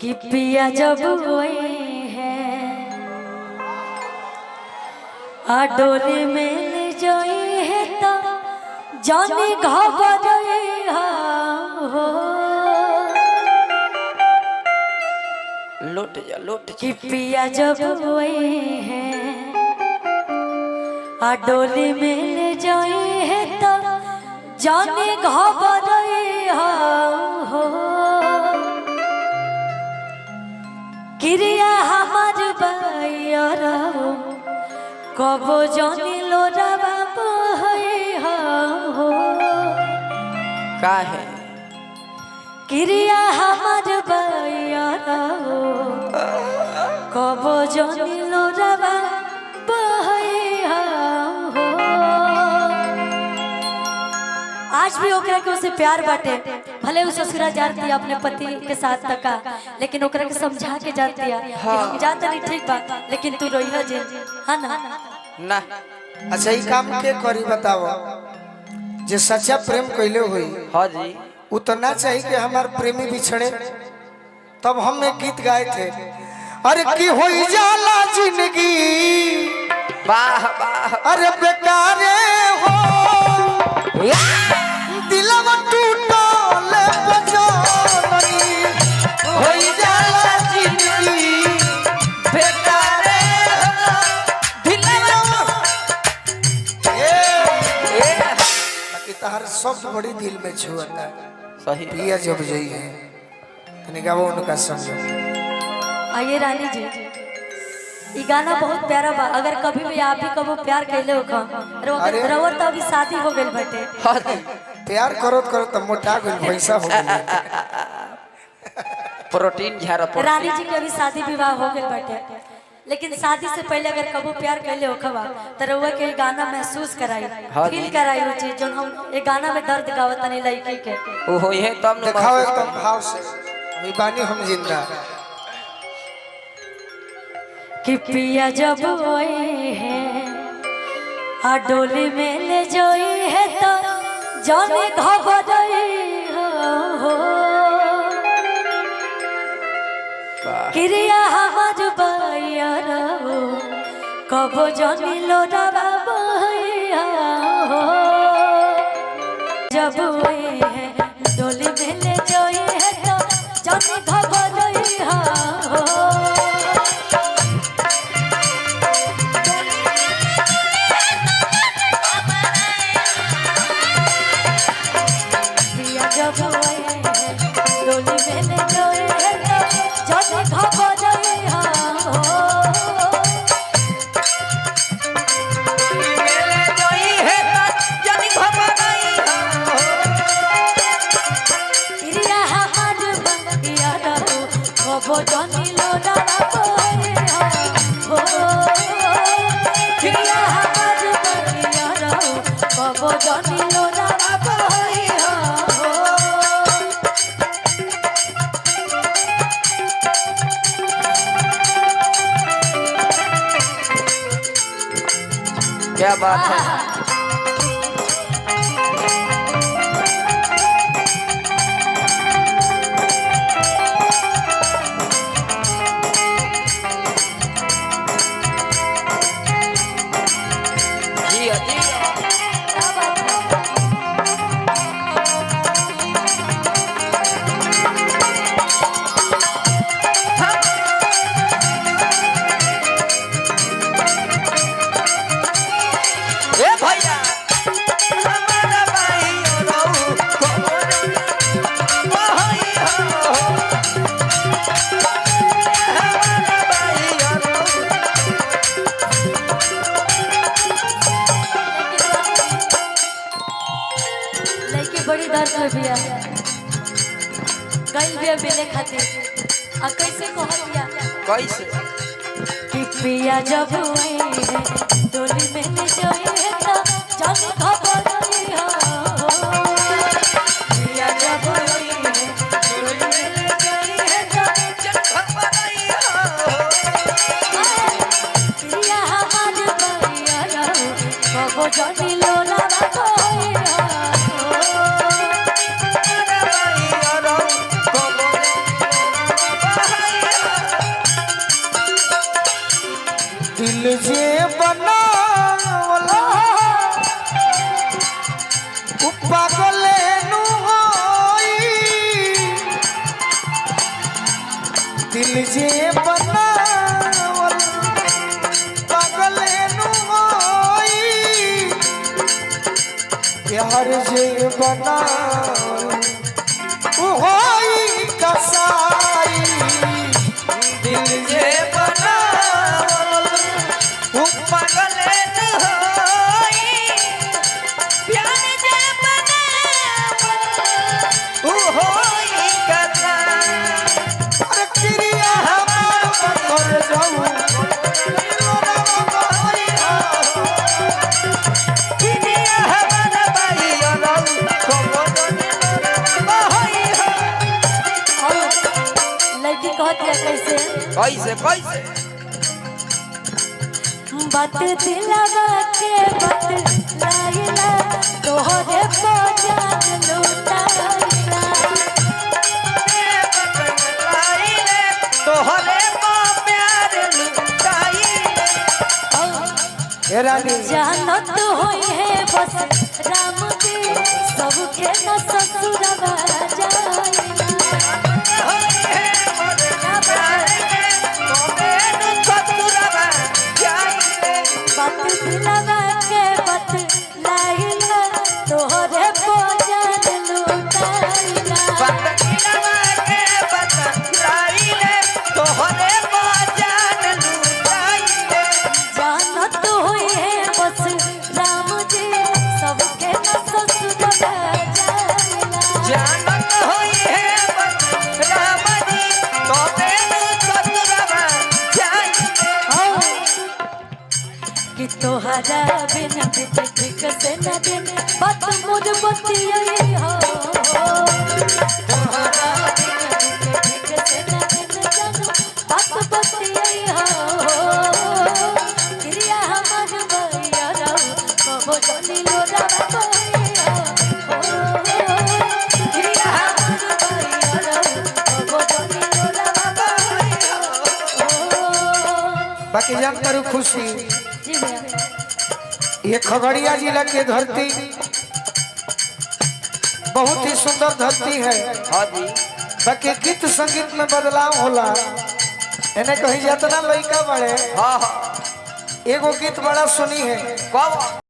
कि पिया जब हुए हैं डोली में ले जाए है तो जाने घबराए हो लौट जा लौट कि पिया जब हुए हैं डोली में ले जाए है तो जाने घबराए हो क्रिया हमार बायर कब जानी लोरा बाबा हो का है क्रिया हमार बायर कब जानी लोरा बाबा हो आज भी ओकरा के उसे प्यार बाटे भले उस ससुरा जाती है अपने पति के साथ तका लेकिन ओकरा के समझा के जाती है कि हम जाते नहीं ठीक बा लेकिन तू रोइहा जे हां ना अच्छा ई काम के करी बताओ जे सच्चा प्रेम कइले होई हां जी उतना चाहिए कि हमार प्रेमी बिछड़े तब हम एक गीत गाए थे अरे की होई जाला जिंदगी वाह वाह अरे बेकारे हो दिलवा टूटल बजनी होई जाला जिंदगी बेकारे दिलवा बाकी तहर सब बड़ी दिल में छुअता सही पिया जब जई है तने गावो उनका समझो। आइए रानी जी ये गाना बहुत प्यारा बा अगर कभी भी आप भी कबो प्यार कैले हो अरे। रवर तो अभी शादी हो गई बटे हां जी प्यार करो करो तो मोटा गइल भैंसा हो गइल प्रोटीन झारा रानी जी के अभी शादी विवाह हो गई बटे लेकिन शादी से पहले अगर कबो प्यार कैले हो खबा तो रउआ के गाना महसूस कराई हाँ फील जी। कराई वो चीज जो हम ये गाना में दर्द गावत तनी लड़की के ओ हो ये तब न दिखाओ एकदम भाव से अभी बानी हम जिंदा कि पिया जब होए हैं डोली में ले जाए है तो जाने घबराए हो क्रिया हमार बायर कब जानी लोरा बाबा हो जब हुए हैं डोली में ले जाए है तो जाने घबराए हो जब हुए हैं डोली में ले जाए हैं तो जाने घबराए हो मेले जोई है त जानी घबराई क्रिया हमार बंदिया रहो कब जानी लोरा बाबा हो क्रिया हमार बंदिया रहो कब जानी लोरा बाबा हो क्या बात है जी जी ए भैया हमारा भाई रहू खबर वही हो हमारा भाई रहू लड़की बड़ी दर्द में बिया गई बिया मिले खातिर आ कैसे कहतिया कैसे कि पिया जब हुए हैं डोली में ले जाए हैं तो जाने घबराए हो पिया जब हुए हैं डोली में ले जाए हैं तो जन घबराई हो पिया हमार बारिया रहो कब जानी लोरा बाबा हो हमारा भाई रहू खबर दिल जे बनावला उ पागले नु होई दिल जे बनावला पागले नु होई प्यार जे बनावला उ होई कसाई दिल जे बनावल उ पागले न होई प्यार जे बनावल उ होई कसा अरे क्रिया हमार कर जाऊ किनिया हमारा बाई अरऊ कमर होई हो लड़की कहत है कैसे कैसे कैसे बात दिलवा के बात लाइला तोहरे पजान लुटाइला तोहरे प्यार लुटाइले ए रानी जानत होई है बस राम जी सबके न ससुरवा जाइला बात दिलवा के बात लाइला तोहरे पजान लुटाइला जानत होई है बस राम जी सबके न ससुरवा जाइला कि तोहरा बिन बित ठीक से न दिन बात मुझ बतियाई हो तोहरा बिन बित ठीक से न दिन जानू बात बतियाई हो क्रिया हमर भैया रहो कबो जनी लोरा भैया क्रिया हमर भैया रहो कबो जनी लोरा भैया बाकी जान करू खुशी जी भैया ये खगड़िया जिला की धरती बहुत ही सुंदर धरती है बाकी गीत संगीत में बदलाव होला इन्हें कहीं जितना लड़का बड़े एगो गीत बड़ा सुनी है कब